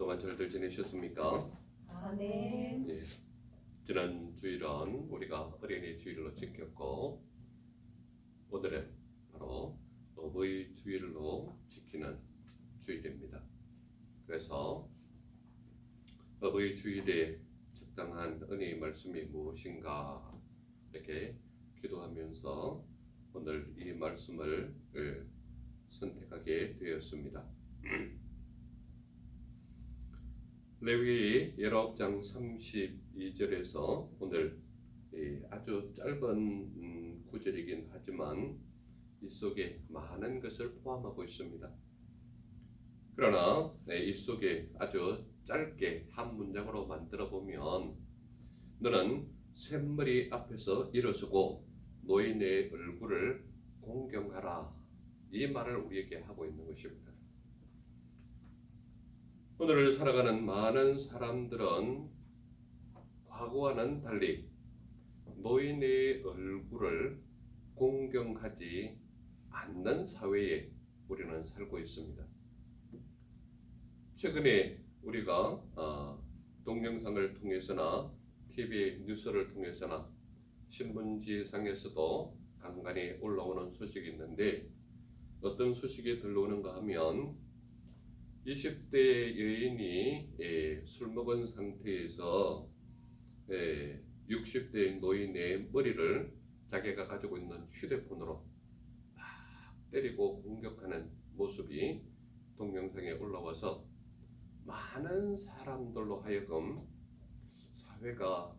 동안 잘들 지내셨습니까? 아멘. 예. 지난 주일은 우리가 어린이 주일로 지켰고 오늘은 바로 어버이 주일로 지키는 주일입니다. 그래서 어버이 주일에 적당한 은혜의 말씀이 무엇인가 이렇게 기도하면서 오늘 이 말씀을 선택하게 되었습니다. 레위기 19장 32절에서 오늘 아주 짧은 구절이긴 하지만 이 속에 많은 것을 포함하고 있습니다. 그러나 이 속에 아주 짧게 한 문장으로 만들어 보면 너는 샘머리 앞에서 일어서고 노인의 얼굴을 공경하라, 이 말을 우리에게 하고 있는 것입니다. 오늘을 살아가는 많은 사람들은 과거와는 달리 노인의 얼굴을 공경하지 않는 사회에 우리는 살고 있습니다. 최근에 우리가 동영상을 통해서나 TV 뉴스를 통해서나 신문지상에서도 간간히 올라오는 소식이 있는데 어떤 소식이 들러오는가 하면 20대 여인이 술 먹은 상태에서 60대 노인의 머리를 자기가 가지고 있는 휴대폰으로 막 때리고 공격하는 모습이 동영상에 올라와서 많은 사람들로 하여금 사회가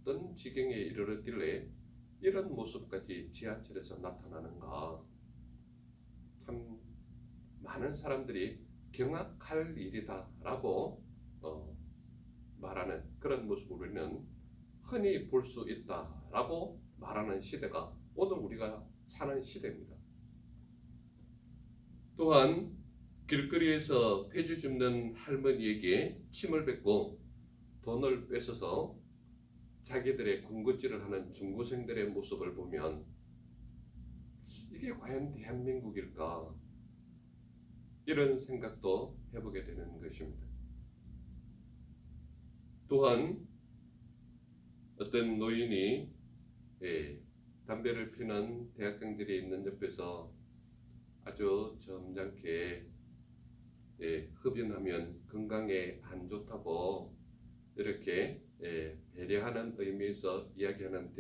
어떤 지경에 이르렀길래 이런 모습까지 지하철에서 나타나는가, 참 많은 사람들이 경악할 일이다라고 말하는 그런 모습을 우리는 흔히 볼 수 있다라고 말하는 시대가 오늘 우리가 사는 시대입니다. 또한 길거리에서 폐지 줍는 할머니에게 침을 뱉고 돈을 뺏어서 자기들의 군것질을 하는 중고생들의 모습을 보면 이게 과연 대한민국일까? 이런 생각도 해보게 되는 것입니다. 또한 어떤 노인이 담배를 피는 대학생들이 있는 옆에서 아주 점잖게 흡연하면 건강에 안 좋다고 이렇게 배려하는 의미에서 이야기하는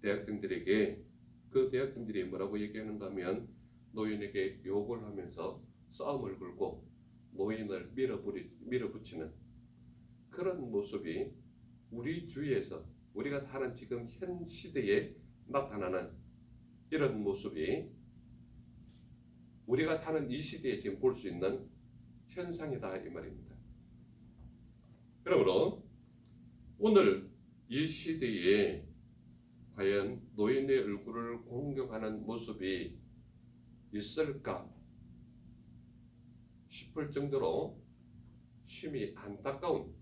대학생들에게 그 대학생들이 뭐라고 얘기하는가 하면 노인에게 욕을 하면서 싸움을 걸고 노인을 밀어붙이는 그런 모습이 우리 주위에서 우리가 사는 지금 현 시대에 나타나는 이런 모습이 우리가 사는 이 시대에 지금 볼 수 있는 현상이다, 이 말입니다. 그러므로 오늘 이 시대에 과연 노인의 얼굴을 공경하는 모습이 있을까 싶을 정도로 심히 안타까운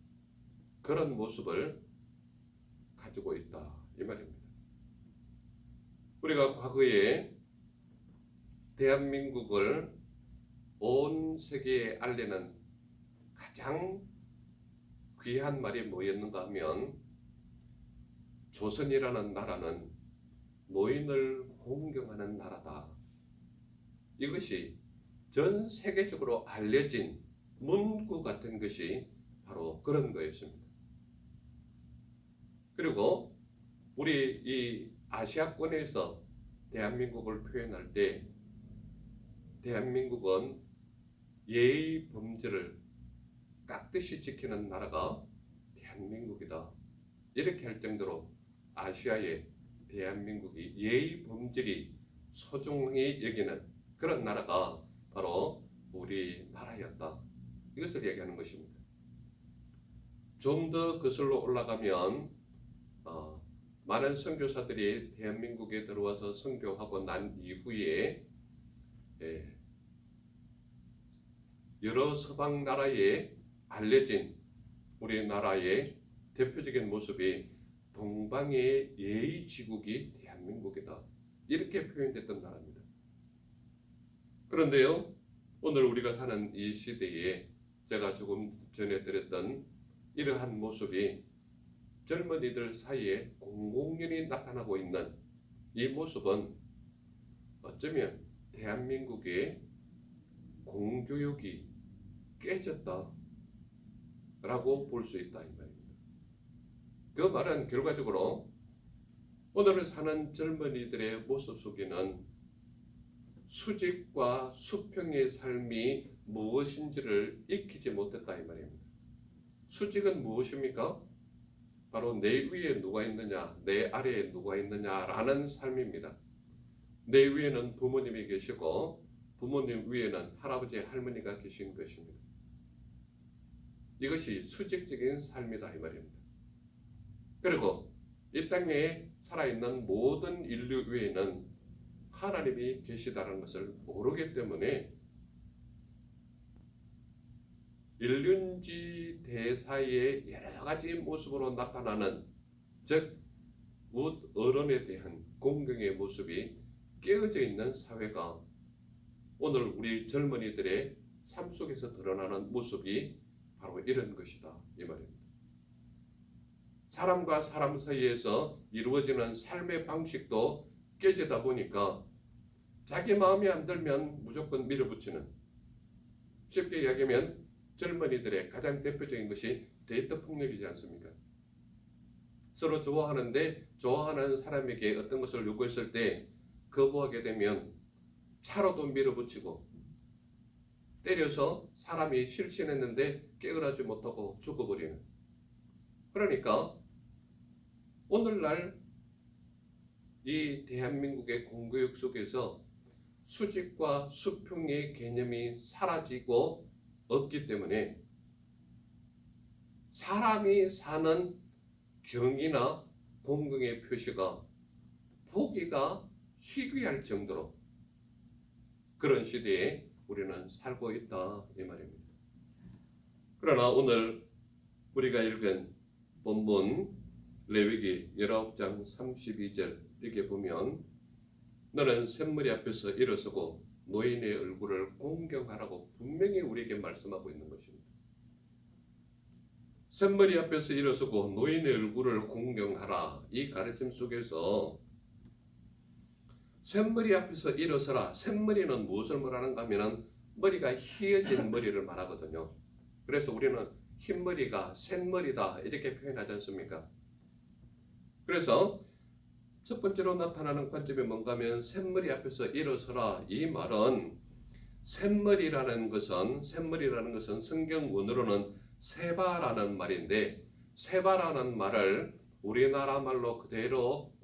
그런 모습을 가지고 있다, 이 말입니다. 우리가 과거에 대한민국을 온 세계에 알리는 가장 귀한 말이 뭐였는가 하면 조선이라는 나라는 노인을 공경하는 나라다. 이것이 전 세계적으로 알려진 문구 같은 것이 바로 그런 거였습니다. 그리고 우리 이 아시아권에서 대한민국을 표현할 때 대한민국은 예의 범죄를 깍듯이 지키는 나라가 대한민국이다, 이렇게 할 정도로 아시아의 대한민국이 예의 범죄를 소중히 여기는 그런 나라가 바로 우리나라였다, 이것을 얘기하는 것입니다. 좀 더 거슬러 올라가면 많은 선교사들이 대한민국에 들어와서 선교하고 난 이후에 여러 서방 나라에 알려진 우리나라의 대표적인 모습이 동방의 예의지국이 대한민국이다, 이렇게 표현됐던 나라입니다. 그런데요, 오늘 우리가 사는 이 시대에 제가 조금 전에 드렸던 이러한 모습이 젊은이들 사이에 공공연히 나타나고 있는 이 모습은 어쩌면 대한민국의 공교육이 깨졌다라고 볼 수 있다 이 말입니다. 그 말은 결과적으로 오늘을 사는 젊은이들의 모습 속에는 수직과 수평의 삶이 무엇인지를 익히지 못했다 이 말입니다. 수직은 무엇입니까? 바로 내 위에 누가 있느냐, 내 아래에 누가 있느냐라는 삶입니다. 내 위에는 부모님이 계시고 부모님 위에는 할아버지, 할머니가 계신 것입니다. 이것이 수직적인 삶이다 이 말입니다. 그리고 이 땅에 살아있는 모든 인류 위에는 하나님이 계시다는 것을 모르기 때문에 일륜지 대사의 여러 가지 모습으로 나타나는, 즉 어른에 대한 공경의 모습이 깨어져 있는 사회가 오늘 우리 젊은이들의 삶 속에서 드러나는 모습이 바로 이런 것이다 이 말입니다. 사람과 사람 사이에서 이루어지는 삶의 방식도 깨지다 보니까 자기 마음에 안 들면 무조건 밀어붙이는, 쉽게 이야기하면 젊은이들의 가장 대표적인 것이 데이트 폭력이지 않습니까? 서로 좋아하는데 좋아하는 사람에게 어떤 것을 요구했을 때 거부하게 되면 차로도 밀어붙이고 때려서 사람이 실신했는데 깨어나지 못하고 죽어버리는. 그러니까 오늘날 이 대한민국의 공교육 속에서 수직과 수평의 개념이 사라지고 없기 때문에 사람이 사는 경이나 공경의 표시가 보기가 희귀할 정도로 그런 시대에 우리는 살고 있다 이 말입니다. 그러나 오늘 우리가 읽은 본문 레위기 19장 32절 이렇게 보면 너는 샘머리 앞에서 일어서고 노인의 얼굴을 공경하라고 분명히 우리에게 말씀하고 있는 것입니다. 샘머리 앞에서 일어서고 노인의 얼굴을 공경하라, 이 가르침 속에서 샘머리 앞에서 일어서라. 샘머리는 무엇을 말하는가 하면 머리가 휘어진 머리를 말하거든요. 그래서 우리는 흰머리가 샌머리다 이렇게 표현하지 않습니까? 그래서 첫 번째로 나타나는 관점이 뭔가 하면 샘머리 앞에서 일어서라, 이 말은 샘머리라는 것은 성경 원어로는 세바라는 말인데, 세바라는 말을 우리나라 말로 그대로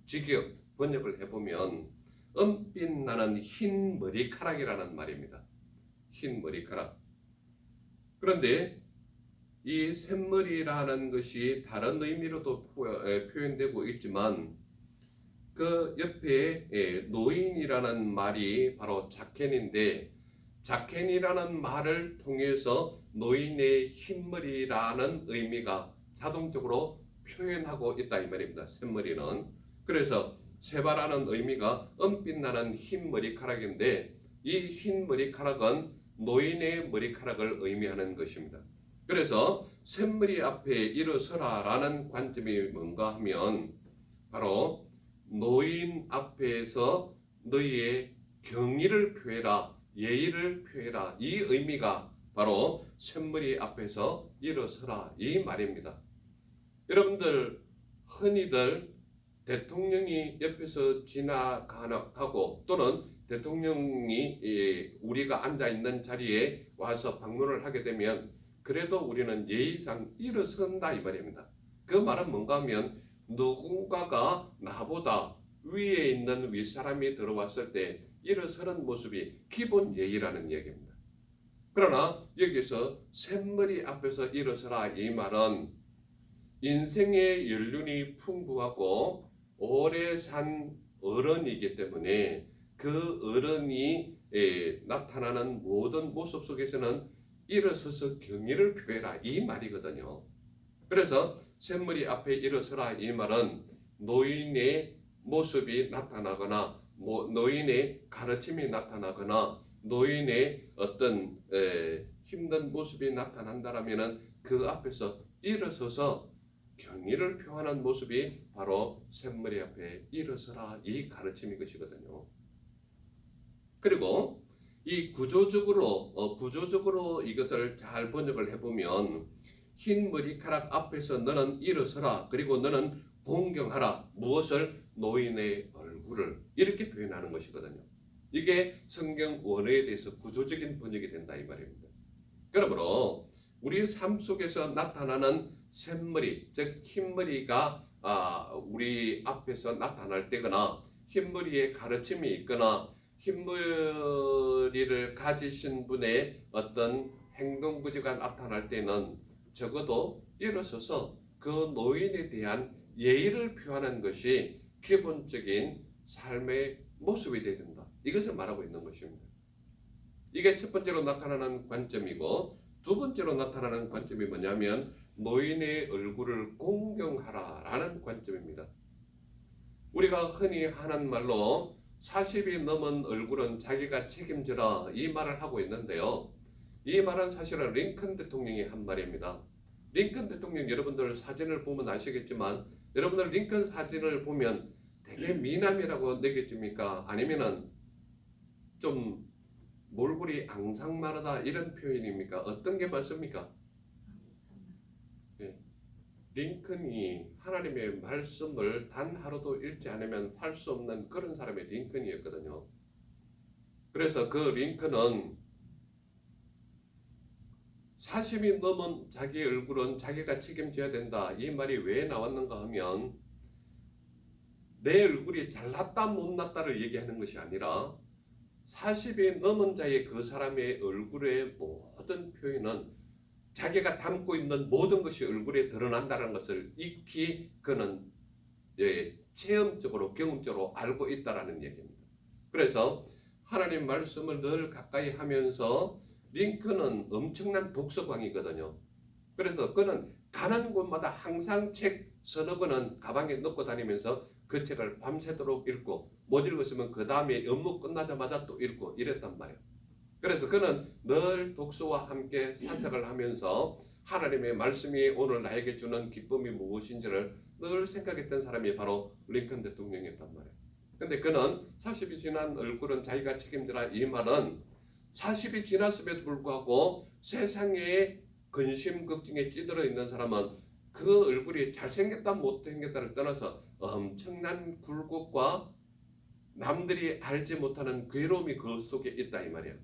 직역 번역을 해보면 은빛 나는 흰 머리카락이라는 말입니다. 흰 머리카락. 그런데 이 샘머리라는 것이 다른 의미로도 표현되고 있지만 그 옆에 노인이라는 말이 바로 자켄인데, 자켄이라는 말을 통해서 노인의 흰머리라는 의미가 자동적으로 표현하고 있다 이 말입니다. 샘머리는. 그래서 세바라는 의미가 은빛 나는 흰 머리카락인데 이 흰 머리카락은 노인의 머리카락을 의미하는 것입니다. 그래서 샘머리 앞에 일어서라 라는 관점이 뭔가 하면 바로 노인 앞에서 너희의 경의를 표해라, 예의를 표해라, 이 의미가 바로 샘머리 앞에서 일어서라 이 말입니다. 여러분들 흔히들 대통령이 옆에서 지나가고 또는 대통령이 우리가 앉아있는 자리에 와서 방문을 하게 되면 그래도 우리는 예의상 일어선다 이 말입니다. 그 말은 뭔가 하면 누군가가 나보다 위에 있는 윗사람이 들어왔을 때 일어서는 모습이 기본 예의라는 얘기입니다. 그러나 여기서 샘머리 앞에서 일어서라 이 말은 인생의 연륜이 풍부하고 오래 산 어른이기 때문에 그 어른이 나타나는 모든 모습 속에서는 일어서서 경의를 표해라 이 말이거든요. 그래서 샘머리 앞에 일어서라 이 말은 노인의 모습이 나타나거나 노인의 가르침이 나타나거나 노인의 어떤 힘든 모습이 나타난다라면은 그 앞에서 일어서서 경의를 표하는 모습이 바로 샘머리 앞에 일어서라, 이 가르침이 것이거든요. 그리고 이 구조적으로 이것을 잘 번역을 해보면 흰 머리카락 앞에서 너는 일어서라, 그리고 너는 공경하라. 무엇을? 노인의 얼굴을, 이렇게 표현하는 것이거든요. 이게 성경 원어에 대해서 구조적인 번역이 된다 이 말입니다. 그러므로 우리 삶 속에서 나타나는 샘머리, 즉 흰머리가 우리 앞에서 나타날 때거나 흰머리에 가르침이 있거나 흰머리를 가지신 분의 어떤 행동 구조가 나타날 때는 적어도 일어서서 그 노인에 대한 예의를 표하는 것이 기본적인 삶의 모습이 되어야 된다. 이것을 말하고 있는 것입니다. 이게 첫 번째로 나타나는 관점이고, 두 번째로 나타나는 관점이 뭐냐면 노인의 얼굴을 공경하라라는 관점입니다. 우리가 흔히 하는 말로 40이 넘은 얼굴은 자기가 책임져라, 이 말을 하고 있는데요. 이 말은 사실은 링컨 대통령이 한 말입니다. 링컨 대통령, 여러분들 사진을 보면 아시겠지만, 여러분들 링컨 사진을 보면 되게 미남이라고 느껴집니까? 아니면은 좀 몰골이 앙상마르다, 이런 표현입니까? 어떤 게 맞습니까? 네. 링컨이 하나님의 말씀을 단 하루도 읽지 않으면 살 수 없는 그런 사람의 링컨이었거든요. 그래서 그 링컨은 40이 넘은 자기 얼굴은 자기가 책임져야 된다, 이 말이 왜 나왔는가 하면 내 얼굴이 잘났다 못났다를 얘기하는 것이 아니라 40이 넘은 자의 그 사람의 얼굴의 모든 표현은 자기가 담고 있는 모든 것이 얼굴에 드러난다는 것을 익히 그는 체험적으로, 경험적으로 알고 있다라는 얘기입니다. 그래서 하나님 말씀을 늘 가까이 하면서 링컨은 엄청난 독서광이거든요. 그래서 그는 가는 곳마다 항상 책 서너 권은 가방에 넣고 다니면서 그 책을 밤새도록 읽고, 못 읽었으면 그 다음에 업무 끝나자마자 또 읽고 이랬단 말이에요. 그래서 그는 늘 독서와 함께 산책을 하면서 하나님의 말씀이 오늘 나에게 주는 기쁨이 무엇인지를 늘 생각했던 사람이 바로 링컨 대통령이었단 말이에요. 근데 그는 40이 지난 얼굴은 자기가 책임지라, 이 말은 40이 지났음에도 불구하고 세상에 근심 걱정에 찌들어 있는 사람은 그 얼굴이 잘생겼다 못생겼다를 떠나서 엄청난 굴곡과 남들이 알지 못하는 괴로움이 그 속에 있다 이 말이에요.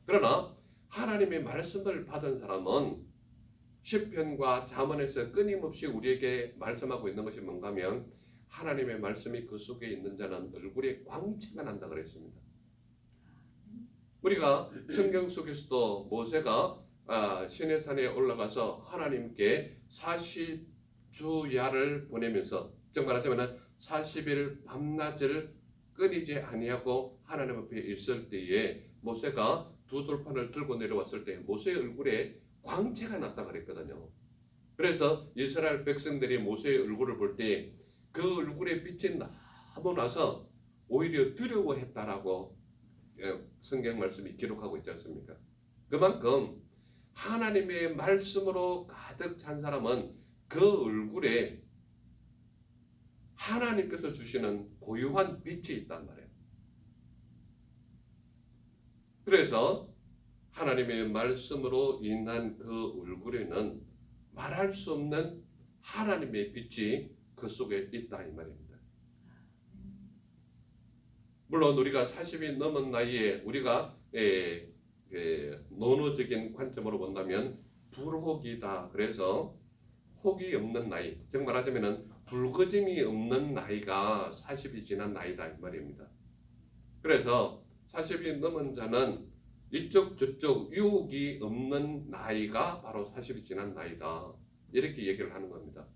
그러나 하나님의 말씀을 받은 사람은 시편과 잠언에서 끊임없이 우리에게 말씀하고 있는 것이 뭔가 하면 하나님의 말씀이 그 속에 있는 자는 얼굴에 광채가 난다 그랬습니다. 우리가 성경 속에서도 모세가 시내산에 올라가서 하나님께 40주야를 보내면서, 정말 하자면 40일 밤낮을 끊이지 아니하고 하나님 앞에 있을 때에 모세가 두 돌판을 들고 내려왔을 때 모세의 얼굴에 광채가 났다 그랬거든요. 그래서 이스라엘 백성들이 모세의 얼굴을 볼 때 그 얼굴에 빛이 나고 나서 오히려 두려워했다라고 성경 말씀이 기록하고 있지 않습니까? 그만큼 하나님의 말씀으로 가득 찬 사람은 그 얼굴에 하나님께서 주시는 고유한 빛이 있단 말이에요. 그래서 하나님의 말씀으로 인한 그 얼굴에는 말할 수 없는 하나님의 빛이 그 속에 있다 이 말입니다. 물론 우리가 40이 넘은 나이에 우리가 논어적인 관점으로 본다면 불혹이다. 그래서 혹이 없는 나이, 즉 말하자면 불거짐이 없는 나이가 40이 지난 나이다 이 말입니다. 그래서 40이 넘은 자는 이쪽 저쪽 유혹이 없는 나이가 바로 40이 지난 나이다, 이렇게 얘기를 하는 겁니다.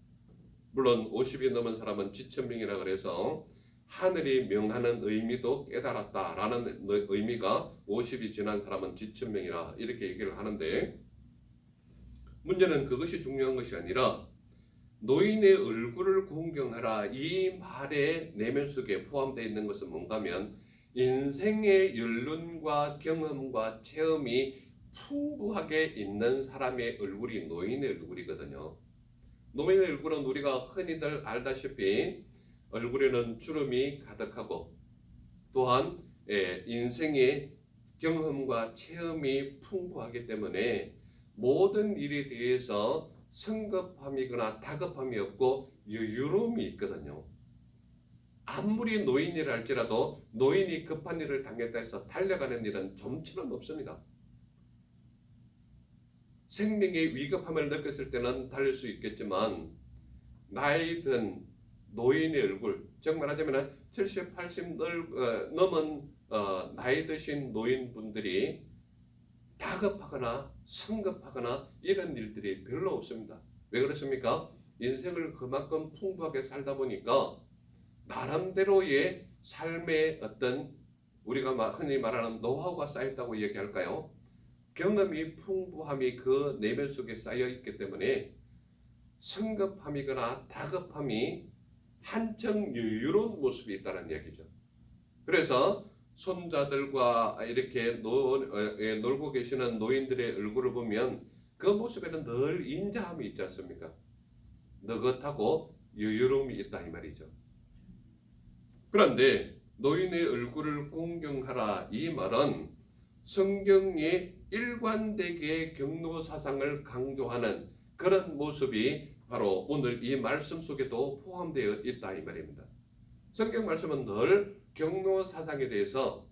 물론 50이 넘은 사람은 지천명이라 그래서 하늘이 명하는 의미도 깨달았다라는 의미가 50이 지난 사람은 지천명이라 이렇게 얘기를 하는데, 문제는 그것이 중요한 것이 아니라 노인의 얼굴을 공경하라, 이 말의 내면 속에 포함되어 있는 것은 뭔가 하면 인생의 연륜과 경험과 체험이 풍부하게 있는 사람의 얼굴이 노인의 얼굴이거든요. 노인의 얼굴은 우리가 흔히들 알다시피 얼굴에는 주름이 가득하고 또한 인생의 경험과 체험이 풍부하기 때문에 모든 일에 대해서 성급함이거나 다급함이 없고 여유로움이 있거든요. 아무리 노인이라 할지라도 노인이 급한 일을 당했다 해서 달려가는 일은 좀처럼 없습니다. 생명의 위급함을 느꼈을 때는 달릴 수 있겠지만 나이 든 노인의 얼굴, 즉 말하자면 70, 80 넘은 나이 드신 노인분들이 다급하거나 성급하거나 이런 일들이 별로 없습니다. 왜 그렇습니까? 인생을 그만큼 풍부하게 살다 보니까 나름대로의 삶의 어떤 우리가 흔히 말하는 노하우가 쌓였다고 얘기할까요? 경험이 풍부함이 그 내면 속에 쌓여 있기 때문에 성급함이거나 다급함이 한층 여유로운 모습이 있다는 얘기죠. 그래서 손자들과 이렇게 놀고 계시는 노인들의 얼굴을 보면 그 모습에는 늘 인자함이 있지 않습니까? 느긋하고 여유로움이 있다 이 말이죠. 그런데 노인의 얼굴을 공경하라 이 말은 성경의 일관되게 경로 사상을 강조하는 그런 모습이 바로 오늘 이 말씀 속에도 포함되어 있다 이 말입니다. 성경 말씀은 늘 경로 사상에 대해서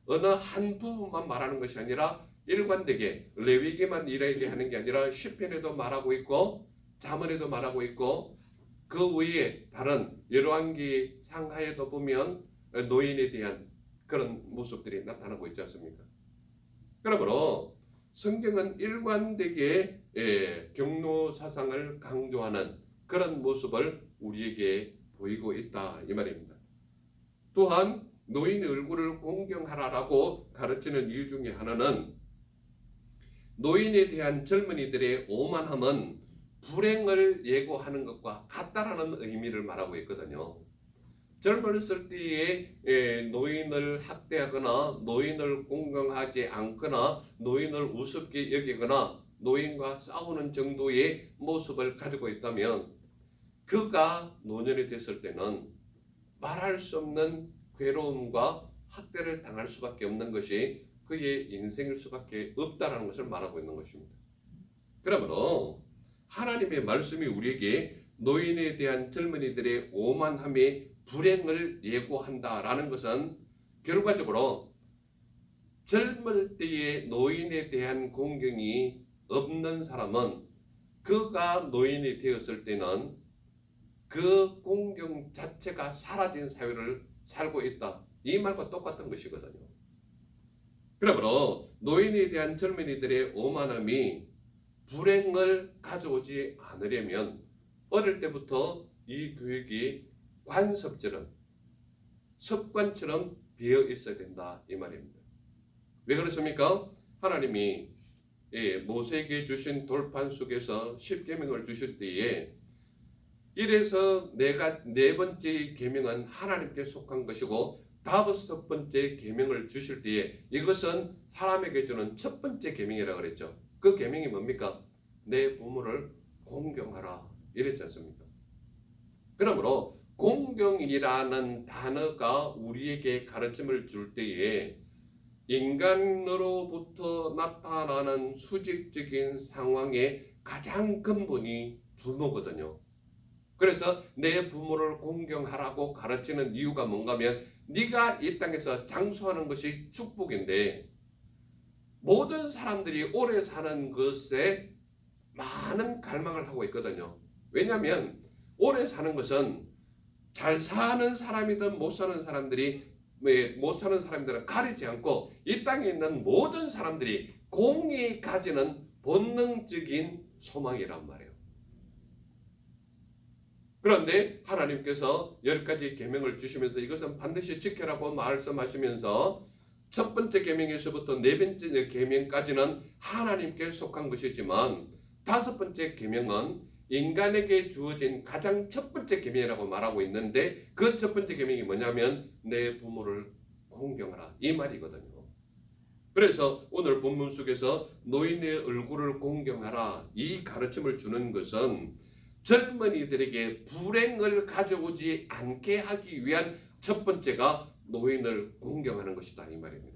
어느 한 부분만 말하는 것이 아니라 일관되게 레위기만 이렇게 하는 게 아니라 시편에도 말하고 있고 잠언에도 말하고 있고 그 외에 다른 열왕기 상하에도 보면 노인에 대한 그런 모습들이 나타나고 있지 않습니까? 그러므로 성경은 일관되게 경로 사상을 강조하는 그런 모습을 우리에게 보이고 있다 이 말입니다. 또한 노인의 얼굴을 공경하라라고 가르치는 이유 중에 하나는 노인에 대한 젊은이들의 오만함은 불행을 예고하는 것과 같다라는 의미를 말하고 있거든요. 젊었을 때에 노인을 학대하거나 노인을 공경하지 않거나 노인을 우습게 여기거나 노인과 싸우는 정도의 모습을 가지고 있다면 그가 노년이 됐을 때는 말할 수 없는 괴로움과 학대를 당할 수밖에 없는 것이 그의 인생일 수밖에 없다라는 것을 말하고 있는 것입니다. 그러므로 하나님의 말씀이 우리에게 노인에 대한 젊은이들의 오만함이 불행을 예고한다라는 것은 결과적으로 젊을 때의 노인에 대한 공경이 없는 사람은 그가 노인이 되었을 때는 그 공경 자체가 사라진 사회를 살고 있다. 이 말과 똑같은 것이거든요. 그러므로 노인에 대한 젊은이들의 오만함이 불행을 가져오지 않으려면 어릴 때부터 이 교육이 관습처럼 습관처럼 배어 있어야 된다 이 말입니다. 왜 그렇습니까? 하나님이 모세에게 주신 돌판 속에서 10계명을 주실 때에 이래서 네 번째 계명은 하나님께 속한 것이고 다섯 번째 계명을 주실 때에 이것은 사람에게 주는 첫 번째 계명이라고 그랬죠. 그 계명이 뭡니까? 내 부모를 공경하라 이랬지 않습니까? 그러므로 공경이라는 단어가 우리에게 가르침을 줄 때에 인간으로부터 나타나는 수직적인 상황의 가장 근본이 부모거든요. 그래서 내 부모를 공경하라고 가르치는 이유가 뭔가 하면 네가 이 땅에서 장수하는 것이 축복인데 모든 사람들이 오래 사는 것에 많은 갈망을 하고 있거든요. 왜냐하면 오래 사는 것은 잘 사는 사람이든 못 사는 사람들이 못 사는 사람들은 가리지 않고 이 땅에 있는 모든 사람들이 공히 가지는 본능적인 소망이란 말이에요. 그런데 하나님께서 10가지 계명을 주시면서 이것은 반드시 지켜라고 말씀하시면서 첫 번째 계명에서부터 네 번째 계명까지는 하나님께 속한 것이지만 다섯 번째 계명은 인간에게 주어진 가장 첫 번째 계명이라고 말하고 있는데 그 첫 번째 계명이 뭐냐면 내 부모를 공경하라 이 말이거든요. 그래서 오늘 본문 속에서 노인의 얼굴을 공경하라 이 가르침을 주는 것은 젊은이들에게 불행을 가져오지 않게 하기 위한 첫 번째가 노인을 공경하는 것이다 이 말입니다.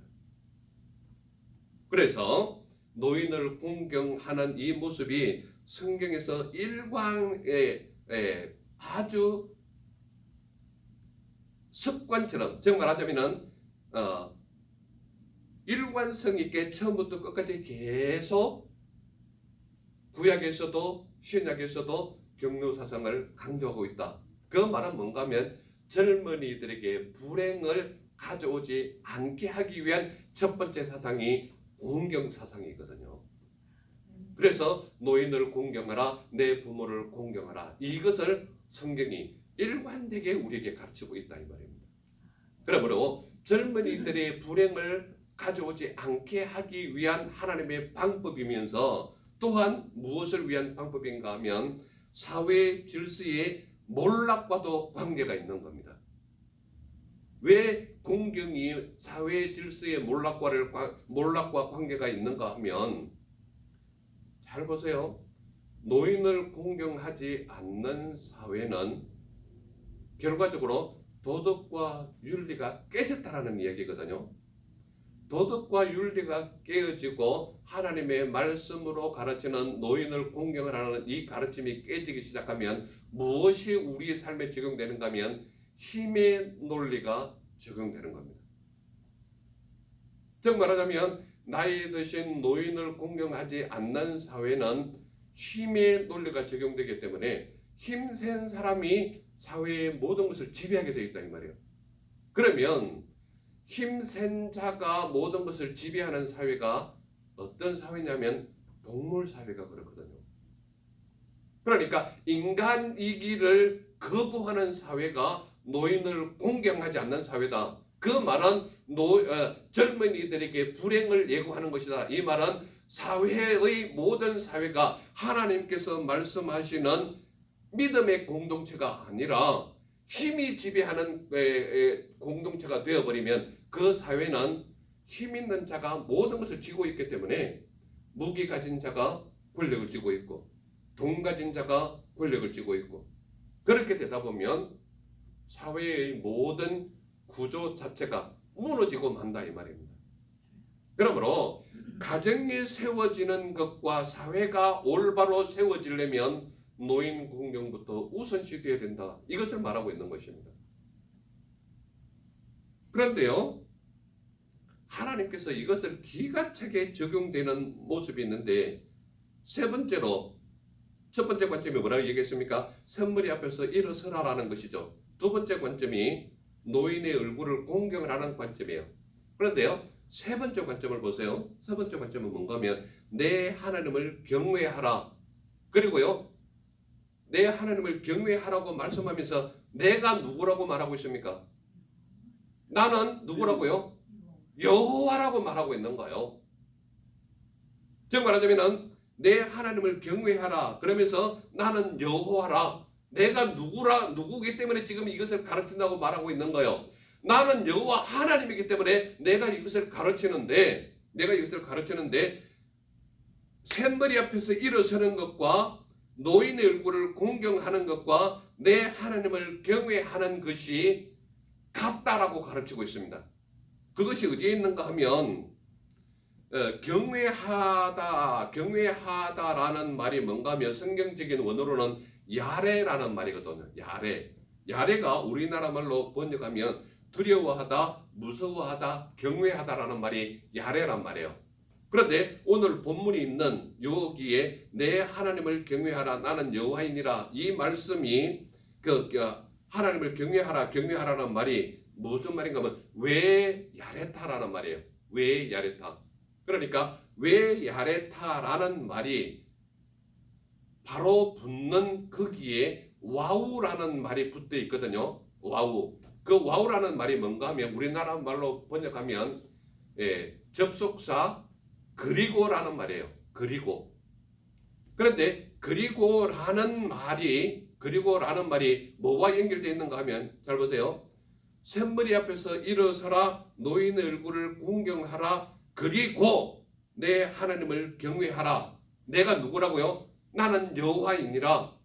그래서 노인을 공경하는 이 모습이 성경에서 일광의 아주 습관처럼, 즉 말하자면은 일관성 있게 처음부터 끝까지 계속 구약에서도 신약에서도 경륜 사상을 강조하고 있다. 그 말은 뭔가 하면 젊은이들에게 불행을 가져오지 않게 하기 위한 첫 번째 사상이 공경 사상이거든요. 그래서 노인을 공경하라, 내 부모를 공경하라. 이것을 성경이 일관되게 우리에게 가르치고 있다 이 말입니다. 그러므로 젊은이들의 불행을 가져오지 않게 하기 위한 하나님의 방법이면서 또한 무엇을 위한 방법인가 하면 사회 질서의 몰락과도 관계가 있는 겁니다. 왜 공경이 사회 질서의 몰락과 관계가 있는가 하면 잘 보세요. 노인을 공경하지 않는 사회는 결과적으로 도덕과 윤리가 깨졌다라는 이야기거든요. 도덕과 윤리가 깨어지고 하나님의 말씀으로 가르치는 노인을 공경하라는 이 가르침이 깨지기 시작하면 무엇이 우리의 삶에 적용되는가 하면 힘의 논리가 적용되는 겁니다. 즉 말하자면 나이 드신 노인을 공경하지 않는 사회는 힘의 논리가 적용되기 때문에 힘센 사람이 사회의 모든 것을 지배하게 되어 있다 이 말이에요. 그러면 힘센 자가 모든 것을 지배하는 사회가 어떤 사회냐면 동물 사회가 그렇거든요. 그러니까 인간이기를 거부하는 사회가 노인을 공경하지 않는 사회다. 그 말은 젊은이들에게 불행을 예고하는 것이다. 이 말은 사회의 모든 사회가 하나님께서 말씀하시는 믿음의 공동체가 아니라 힘이 지배하는 공동체가 되어버리면 그 사회는 힘 있는 자가 모든 것을 쥐고 있기 때문에 무기 가진 자가 권력을 쥐고 있고 돈 가진 자가 권력을 쥐고 있고 그렇게 되다 보면 사회의 모든 구조 자체가 무너지고 만다 이 말입니다. 그러므로 가정이 세워지는 것과 사회가 올바로 세워지려면 노인 공경부터 우선시 되어야 된다. 이것을 말하고 있는 것입니다. 그런데요, 하나님께서 이것을 기가 차게 적용되는 모습이 있는데 세 번째로 첫 번째 관점이 뭐라고 얘기했습니까? 선물이 앞에서 일어서라라는 것이죠. 두 번째 관점이 노인의 얼굴을 공경을 하는 관점이에요. 그런데요, 세 번째 관점을 보세요. 세 번째 관점은 뭔가 하면 내 하나님을 경외하라. 그리고요, 내 하나님을 경외하라고 말씀하면서 내가 누구라고 말하고 있습니까? 나는 누구라고요? 여호와라고 말하고 있는 거예요. 즉 말하자면 내 하나님을 경외하라. 그러면서 나는 여호와라. 내가 누구기 때문에 지금 이것을 가르친다고 말하고 있는 거예요. 나는 여호와 하나님이기 때문에 내가 이것을 가르치는데 샘머리 앞에서 일어서는 것과 노인의 얼굴을 공경하는 것과 내 하나님을 경외하는 것이 같다라고 가르치고 있습니다. 그것이 어디에 있는가 하면 경외하다라는 말이 뭔가 하면 성경적인 원어로는 야레라는 말이거든요. 야레가 우리나라 말로 번역하면 두려워하다, 무서워하다, 경외하다라는 말이 야레란 말이에요. 그런데 오늘 본문이 있는 여기에 내 하나님을 경외하라 나는 여호와이니라 이 말씀이 하나님을 경외하라는 말이 무슨 말인가 하면 왜 야레타라는 말이에요. 왜 야레타. 그러니까 왜 야레타라는 말이 바로 붙는 거기에 와우라는 말이 붙어 있거든요. 와우. 그 와우라는 말이 뭔가 하면 우리나라 말로 번역하면 접속사 그리고라는 말이에요. 그리고. 그런데 그리고라는 말이 뭐와 연결되어 있는가 하면 잘 보세요. 샘머리 앞에서 일어서라 노인의 얼굴을 공경하라 그리고 내 하나님을 경외하라. 내가 누구라고요? 나는 여호와이니라.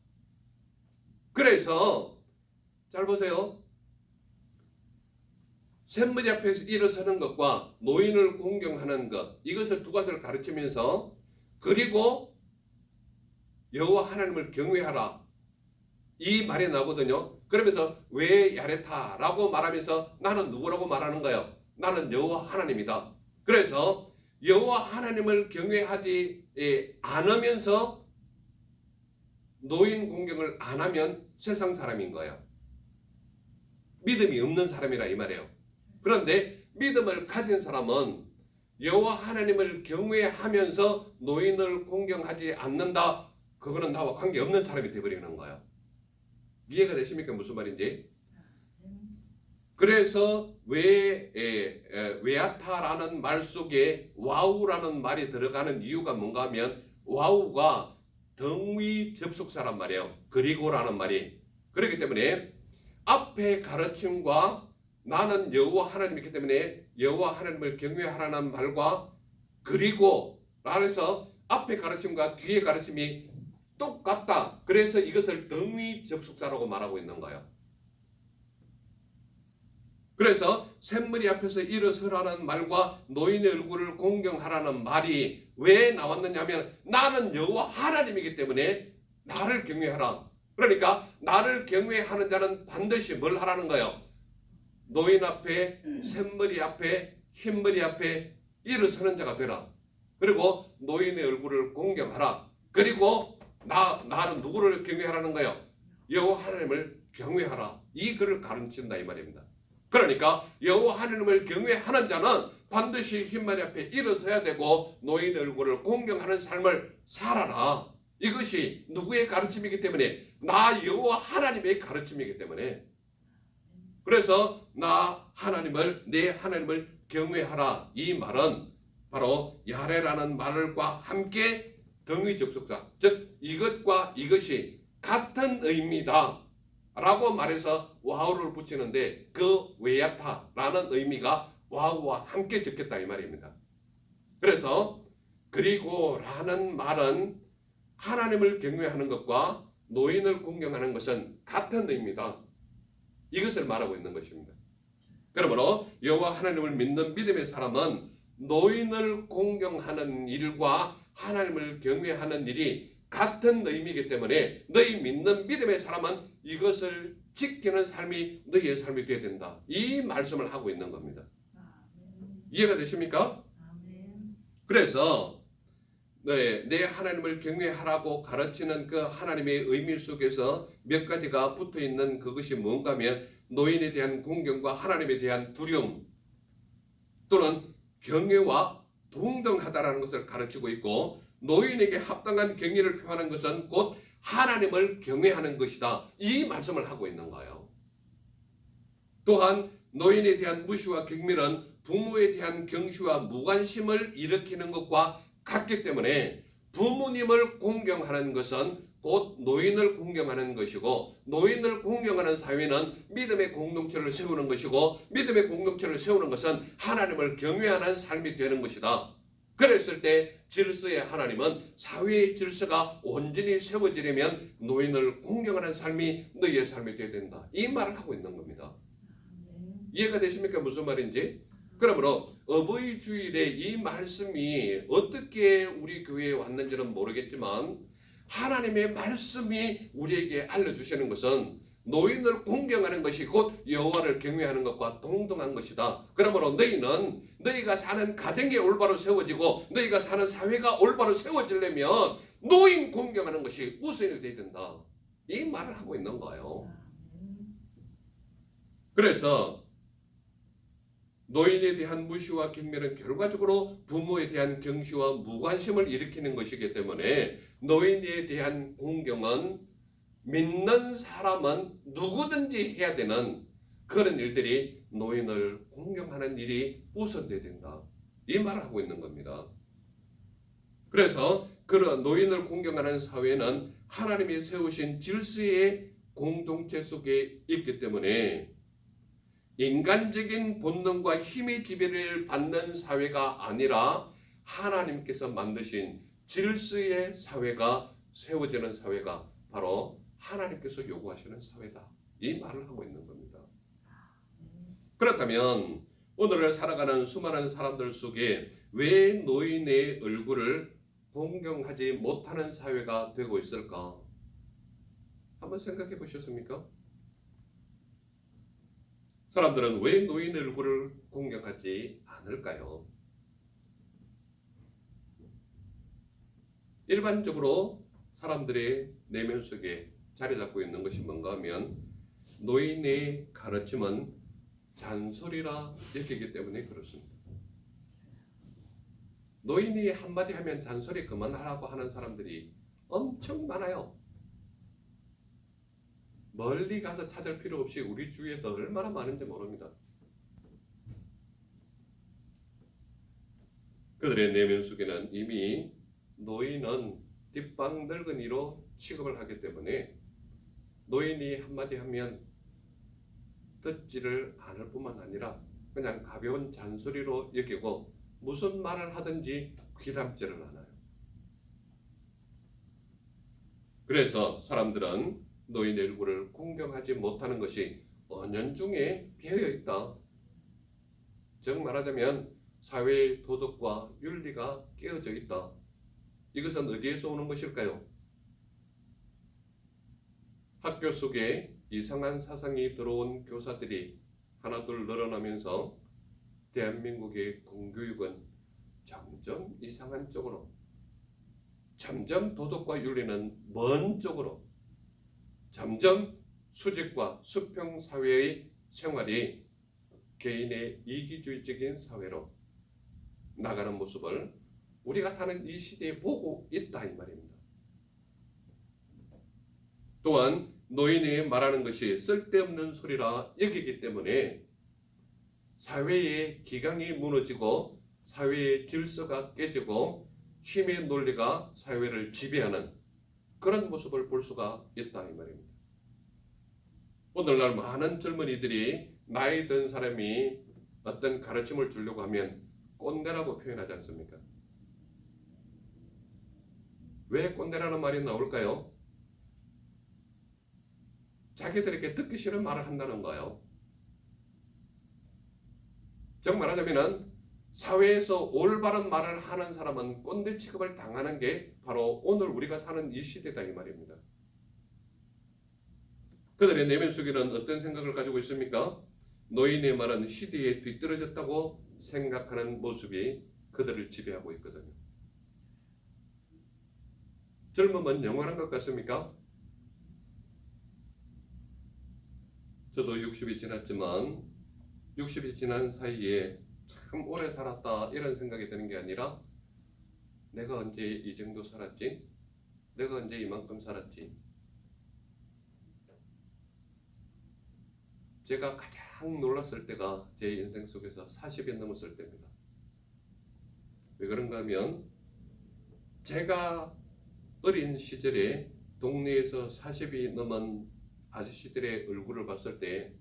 그래서 잘 보세요. 샘머리 앞에서 일어서는 것과 노인을 공경하는 것, 이것을 두 가지를 가르치면서 그리고 여호와 하나님을 경외하라, 이 말이 나오거든요. 그러면서 왜 야레타라고 말하면서 나는 누구라고 말하는 거예요? 나는 여호와 하나님이다. 그래서 여호와 하나님을 경외하지 않으면서 노인 공경을 안 하면 세상 사람인 거예요. 믿음이 없는 사람이라 이 말이에요. 그런데 믿음을 가진 사람은 여호와 하나님을 경외하면서 노인을 공경하지 않는다. 그거는 나와 관계없는 사람이 되어버리는 거예요. 이해가 되십니까? 무슨 말인지? 그래서 외야타라는 말 속에 와우라는 말이 들어가는 이유가 뭔가 하면 와우가 등위 접속사란 말이에요. 그리고라는 말이. 그렇기 때문에 앞에 가르침과 나는 여호와 하나님이기 때문에 여호와 하나님을 경외하라는 말과 그리고 라해서 앞에 가르침과 뒤에 가르침이 똑같다. 그래서 이것을 등위 접속사라고 말하고 있는 거예요. 그래서 샘머리 앞에서 일어서라는 말과 노인의 얼굴을 공경하라는 말이 왜 나왔느냐 하면 나는 여호와 하나님이기 때문에 나를 경외하라. 그러니까 나를 경외하는 자는 반드시 뭘 하라는 거예요? 노인 앞에, 샘머리 앞에, 흰머리 앞에 일어서는 자가 되라. 그리고 노인의 얼굴을 공경하라. 그리고 나는 누구를 경외하라는 거예요? 여호와 하나님을 경외하라. 이 글을 가르친다 이 말입니다. 그러니까 여호와 하나님을 경외하는 자는 반드시 흰머리 앞에 일어서야 되고 노인의 얼굴을 공경하는 삶을 살아라. 이것이 누구의 가르침이기 때문에? 나 여호와 하나님의 가르침이기 때문에. 그래서 내 하나님을 경외하라. 이 말은 바로 야레라는 말과 함께 등위 접속사, 즉 이것과 이것이 같은 의미다 라고 말해서 와우를 붙이는데 그 외야타라는 의미가 와우와 함께 적혔다 이 말입니다. 그래서 그리고 라는 말은 하나님을 경외하는 것과 노인을 공경하는 것은 같은 의미다. 이것을 말하고 있는 것입니다. 그러므로 여호와 하나님을 믿는 믿음의 사람은 노인을 공경하는 일과 하나님을 경외하는 일이 같은 의미이기 때문에 너희 믿는 믿음의 사람은 이것을 지키는 삶이 너희의 삶이 되어야 된다. 이 말씀을 하고 있는 겁니다. 이해가 되십니까? 그래서 내 하나님을 경외하라고 가르치는 그 하나님의 의미 속에서 몇 가지가 붙어있는 그것이 뭔가 하면 노인에 대한 공경과 하나님에 대한 두려움 또는 경외와 동등하다라는 것을 가르치고 있고 노인에게 합당한 경의를 표하는 것은 곧 하나님을 경외하는 것이다. 이 말씀을 하고 있는 거예요. 또한 노인에 대한 무시와 경멸은 부모에 대한 경시와 무관심을 일으키는 것과 같기 때문에 부모님을 공경하는 것은 곧 노인을 공경하는 것이고 노인을 공경하는 사회는 믿음의 공동체를 세우는 것이고 믿음의 공동체를 세우는 것은 하나님을 경외하는 삶이 되는 것이다. 그랬을 때 질서의 하나님은 사회의 질서가 온전히 세워지려면 노인을 공경하는 삶이 너희의 삶이 되어야 된다. 이 말을 하고 있는 겁니다. 이해가 되십니까? 무슨 말인지? 그러므로 어버이 주일에 이 말씀이 어떻게 우리 교회에 왔는지는 모르겠지만 하나님의 말씀이 우리에게 알려주시는 것은 노인을 공경하는 것이 곧 여호와를 경외하는 것과 동등한 것이다. 그러므로 너희는 너희가 사는 가정이 올바로 세워지고 너희가 사는 사회가 올바로 세워지려면 노인 공경하는 것이 우선이 되어야 된다. 이 말을 하고 있는 거예요. 그래서 노인에 대한 무시와 경멸은 결과적으로 부모에 대한 경시와 무관심을 일으키는 것이기 때문에 노인에 대한 공경은 믿는 사람은 누구든지 해야 되는 그런 일들이 노인을 공경하는 일이 우선돼야 된다. 이 말을 하고 있는 겁니다. 그래서 그런 노인을 공경하는 사회는 하나님이 세우신 질서의 공동체 속에 있기 때문에 인간적인 본능과 힘의 지배를 받는 사회가 아니라 하나님께서 만드신 질서의 사회가 세워지는 사회가 바로 하나님께서 요구하시는 사회다. 이 말을 하고 있는 겁니다. 그렇다면 오늘을 살아가는 수많은 사람들 속에 왜 노인의 얼굴을 공경하지 못하는 사회가 되고 있을까? 한번 생각해 보셨습니까? 사람들은 왜 노인의 얼굴을 공경하지 않을까요? 일반적으로 사람들의 내면 속에 자리 잡고 있는 것이 뭔가 하면 노인의 가르침은 잔소리라 여기기 때문에 그렇습니다. 노인이 한마디 하면 잔소리 그만하라고 하는 사람들이 엄청 많아요. 멀리 가서 찾을 필요 없이 우리 주위에도 얼마나 많은지 모릅니다. 그들의 내면 속에는 이미 노인은 뒷방 늙은이로 취급을 하기 때문에 노인이 한마디 하면 듣지를 않을 뿐만 아니라 그냥 가벼운 잔소리로 여기고 무슨 말을 하든지 귀담지를 않아요. 그래서 사람들은 노인의 얼굴을 공경하지 못하는 것이 은연중에 배어 있다. 즉 말하자면 사회의 도덕과 윤리가 깨어져 있다. 이것은 어디에서 오는 것일까요? 학교 속에 이상한 사상이 들어온 교사들이 하나둘 늘어나면서 대한민국의 공교육은 점점 이상한 쪽으로, 점점 도덕과 윤리는 먼 쪽으로, 점점 수직과 수평 사회의 생활이 개인의 이기주의적인 사회로 나가는 모습을 우리가 사는 이 시대에 보고 있다 이 말입니다. 또한 노인이 말하는 것이 쓸데없는 소리라 여기기 때문에 사회의 기강이 무너지고 사회의 질서가 깨지고 힘의 논리가 사회를 지배하는 그런 모습을 볼 수가 있다 이 말입니다. 오늘날 많은 젊은이들이 나이 든 사람이 어떤 가르침을 주려고 하면 꼰대라고 표현하지 않습니까? 왜 꼰대라는 말이 나올까요? 자기들에게 듣기 싫은 말을 한다는 거예요. 즉 말하자면 사회에서 올바른 말을 하는 사람은 꼰대 취급을 당하는 게 바로 오늘 우리가 사는 이 시대다 이 말입니다. 그들의 내면 속에는 어떤 생각을 가지고 있습니까? 노인의 말은 시대에 뒤떨어졌다고 생각하는 모습이 그들을 지배하고 있거든요. 젊음은 영원한 것 같습니까? 저도 60이 지났지만 60이 지난 사이에 참 오래 살았다 이런 생각이 드는 게 아니라 내가 언제 이 정도 살았지? 내가 언제 이만큼 살았지? 제가 가장 놀랐을 때가 제 인생 속에서 40이 넘었을 때입니다. 왜 그런가 하면 제가 어린 시절에 동네에서 40이 넘은 아저씨들의 얼굴을 봤을 때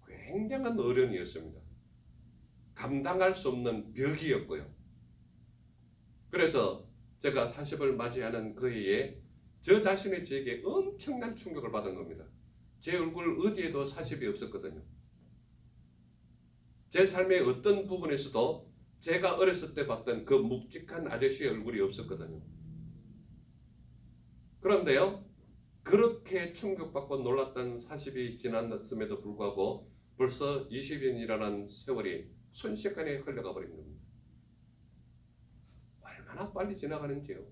굉장한 어른이었습니다. 감당할 수 없는 벽이었고요. 그래서 제가 40을 맞이하는 그 해에 저 자신이 저에게 엄청난 충격을 받은 겁니다. 제 얼굴 어디에도 40이 없었거든요. 제 삶의 어떤 부분에서도 제가 어렸을 때 봤던 그 묵직한 아저씨의 얼굴이 없었거든요. 그런데요, 그렇게 충격받고 놀랐던 40이 지났음에도 불구하고 벌써 20년이라는 세월이 순식간에 흘러가 버린 겁니다. 얼마나 빨리 지나가는지요.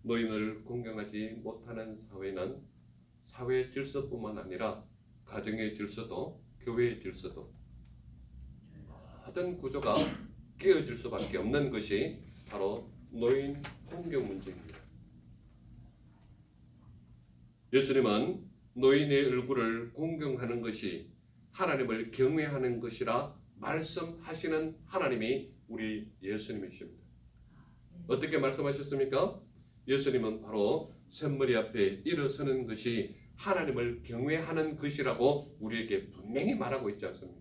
노인을 공경하지 못하는 사회는 사회 질서뿐만 아니라 가정의 질서도 교회의 질서도 모든 구조가 깨어질 수밖에 없는 것이 바로 노인 공경 문제입니다. 예수님은 노인의 얼굴을 공경하는 것이 하나님을 경외하는 것이라 말씀하시는 하나님이 우리 예수님이십니다. 어떻게 말씀하셨습니까? 예수님은 바로 샘머리 앞에 일어서는 것이 하나님을 경외하는 것이라고 우리에게 분명히 말하고 있지 않습니까?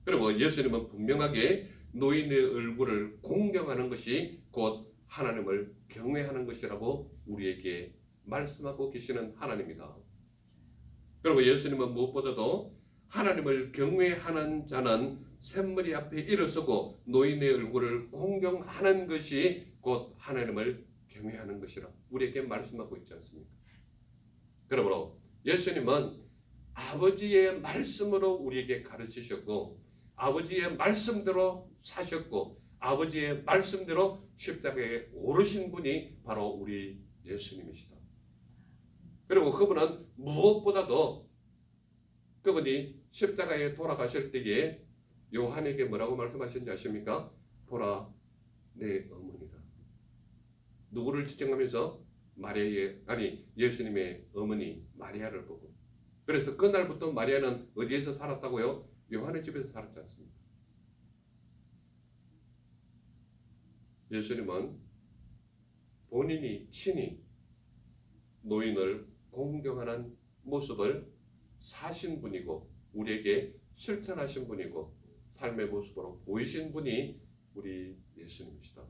그리고 예수님은 분명하게 노인의 얼굴을 공경하는 것이 곧 하나님을 경외하는 것이라고 우리에게 말씀하고 계시는 하나님이다. 그리고 예수님은 무엇보다도 하나님을 경외하는 자는 샘머리 앞에 일어서고 노인의 얼굴을 공경하는 것이 곧 하나님을 경외하는 것이라 우리에게 말씀하고 있지 않습니까? 그러므로 예수님은 아버지의 말씀으로 우리에게 가르치셨고 아버지의 말씀대로 사셨고 아버지의 말씀대로 십자가에 오르신 분이 바로 우리 예수님이시다. 그리고 그분은 무엇보다도 그분이 십자가에 돌아가실 때에 요한에게 뭐라고 말씀하셨는지 아십니까? 보라 내 어머니다. 누구를 지칭하면서 예수님의 어머니 마리아를 보고. 그래서 그날부터 마리아는 어디에서 살았다고요? 요한의 집에서 살았지 않습니까? 예수님은 본인이 친히 노인을 공경하는 모습을 사신 분이고 우리에게 실천하신 분이고 삶의 모습으로 보이신 분이 우리 예수님이시다.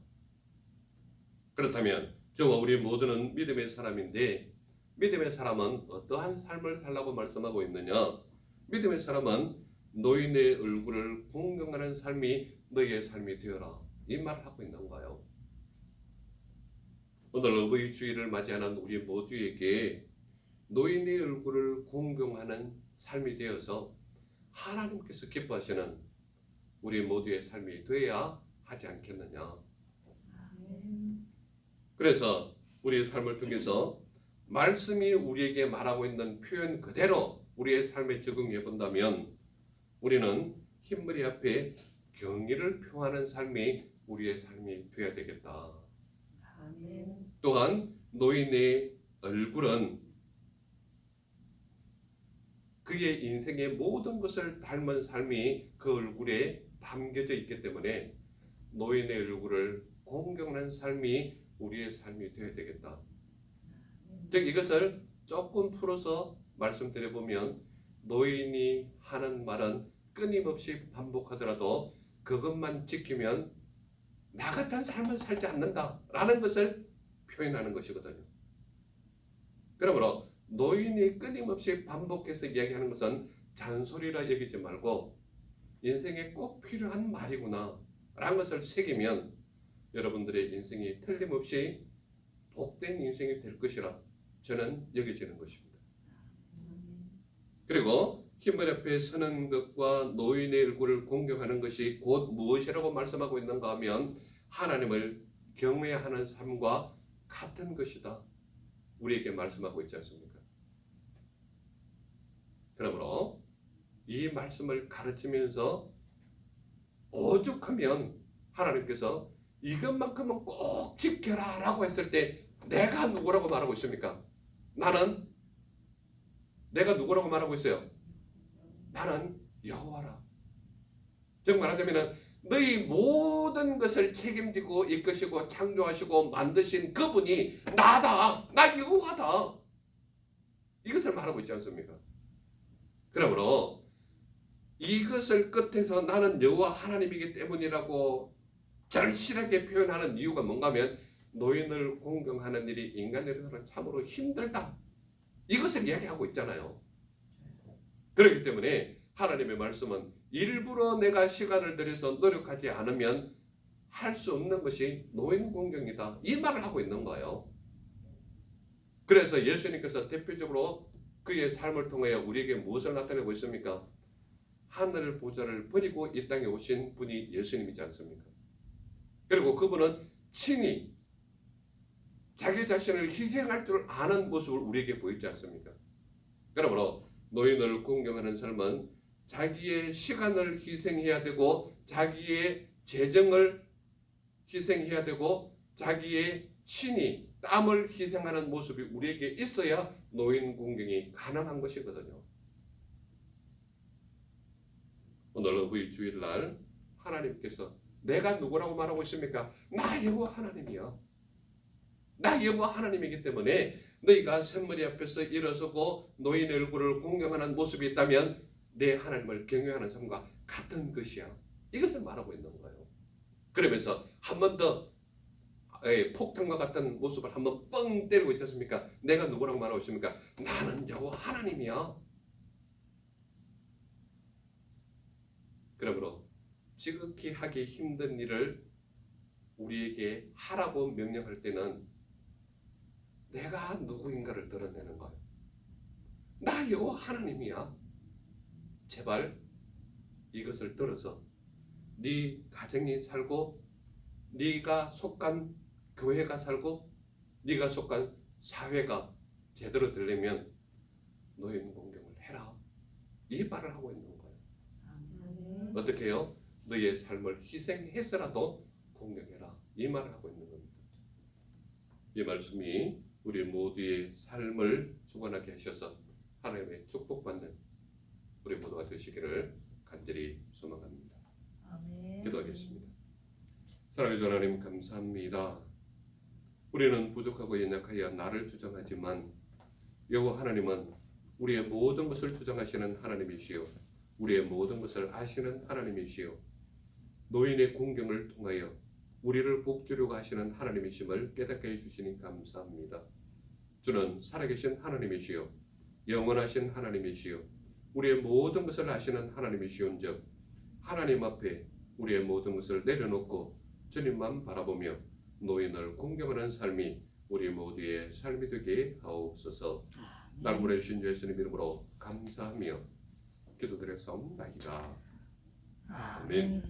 그렇다면 저와 우리 모두는 믿음의 사람인데 믿음의 사람은 어떠한 삶을 살라고 말씀하고 있느냐? 믿음의 사람은 노인의 얼굴을 공경하는 삶이 너희의 삶이 되어라. 이 말을 하고 있는 거예요. 오늘 어버이 주일을 맞이하는 우리 모두에게 노인의 얼굴을 공경하는 삶이 되어서 하나님께서 기뻐하시는 우리 모두의 삶이 되어야 하지 않겠느냐. 그래서 우리의 삶을 통해서 말씀이 우리에게 말하고 있는 표현 그대로 우리의 삶에 적용해 본다면 우리는 흰머리 앞에 경의를 표하는 삶이 우리의 삶이 되어야 되겠다. 또한 노인의 얼굴은 그의 인생의 모든 것을 닮은 삶이 그 얼굴에 담겨져 있기 때문에 노인의 얼굴을 공경하는 삶이 우리의 삶이 되어야 되겠다. 즉 이것을 조금 풀어서 말씀드려보면 노인이 하는 말은 끊임없이 반복하더라도 그것만 지키면 나 같은 삶을 살지 않는다라는 것을 표현하는 것이거든요. 그러므로 노인이 끊임없이 반복해서 이야기하는 것은 잔소리라 여기지 말고 인생에 꼭 필요한 말이구나 라는 것을 새기면 여러분들의 인생이 틀림없이 복된 인생이 될 것이라 저는 여겨지는 것입니다. 그리고 흰머리 앞에 서는 것과 노인의 얼굴을 공경하는 것이 곧 무엇이라고 말씀하고 있는가 하면 하나님을 경외하는 삶과 같은 것이다. 우리에게 말씀하고 있지 않습니까? 그러므로 이 말씀을 가르치면서 오죽하면 하나님께서 이것만큼은 꼭 지켜라 라고 했을 때 내가 누구라고 말하고 있습니까? 내가 누구라고 말하고 있어요? 나는 여호와라. 즉 말하자면 너희 모든 것을 책임지고 이끄시고 창조하시고 만드신 그분이 나다. 나 여호와다. 이것을 말하고 있지 않습니까? 그러므로 이것을 끝에서 나는 여호와 하나님이기 때문이라고 절실하게 표현하는 이유가 뭔가 하면 노인을 공경하는 일이 인간으로서는 참으로 힘들다. 이것을 이야기하고 있잖아요. 그렇기 때문에 하나님의 말씀은 일부러 내가 시간을 들여서 노력하지 않으면 할 수 없는 것이 노인 공경이다. 이 말을 하고 있는 거예요. 그래서 예수님께서 대표적으로 그의 삶을 통하여 우리에게 무엇을 나타내고 있습니까? 하늘 보좌를 버리고 이 땅에 오신 분이 예수님이지 않습니까? 그리고 그분은 친히 자기 자신을 희생할 줄 아는 모습을 우리에게 보이지 않습니까? 그러므로 노인을 공경하는 삶은 자기의 시간을 희생해야 되고 자기의 재정을 희생해야 되고 자기의 친히 땀을 희생하는 모습이 우리에게 있어야 노인 공경이 가능한 것이거든요. 오늘 어버이 주일날 하나님께서 내가 누구라고 말하고 있습니까? 나 여호와 하나님이야. 나 여호와 하나님이기 때문에 너희가 샘머리 앞에서 일어서고 노인의 얼굴을 공경하는 모습이 있다면 내 하나님을 경외하는 삶과 같은 것이야. 이것을 말하고 있는 거예요. 그러면서 한 번 더 폭탄과 같은 모습을 한번 뻥 때리고 있지 않습니까? 내가 누구라고 말하고 있습니까? 나는 여호와 하나님이야. 그러므로 지극히 하기 힘든 일을 우리에게 하라고 명령할 때는 내가 누구인가를 드러내는 거예요. 나 여호와 하나님이야. 제발 이것을 들어서 네 가정이 살고 네가 속한 교회가 살고 네가 속한 사회가 제대로 되려면 노인 공경을 해라. 이 말을 하고 있는 거예요. 어떻게 해요? 너의 삶을 희생해서라도 공경해라. 이 말을 하고 있는 겁니다. 이 말씀이 우리 모두의 삶을 주관하게 하셔서 하나님의 축복받는 우리 모두가 되시기를 간절히 소망합니다. 아멘. 기도하겠습니다. 사랑의 주 하나님 감사합니다. 우리는 부족하고 연약하여 나를 주장하지만 여호와 하나님은 우리의 모든 것을 주장하시는 하나님이시요 우리의 모든 것을 아시는 하나님이시요 노인의 공경을 통하여 우리를 복주려고 하시는 하나님이심을 깨닫게 해주시니 감사합니다. 주는 살아계신 하나님이시요 영원하신 하나님이시요 우리의 모든 것을 아시는 하나님이시온즉 하나님 앞에 우리의 모든 것을 내려놓고 주님만 바라보며 노인을 공경하는 삶이 우리 모두의 삶이 되게 하옵소서. 날 보내주신 예수님 이름으로 감사하며 기도드렸사옵나이다. 아멘.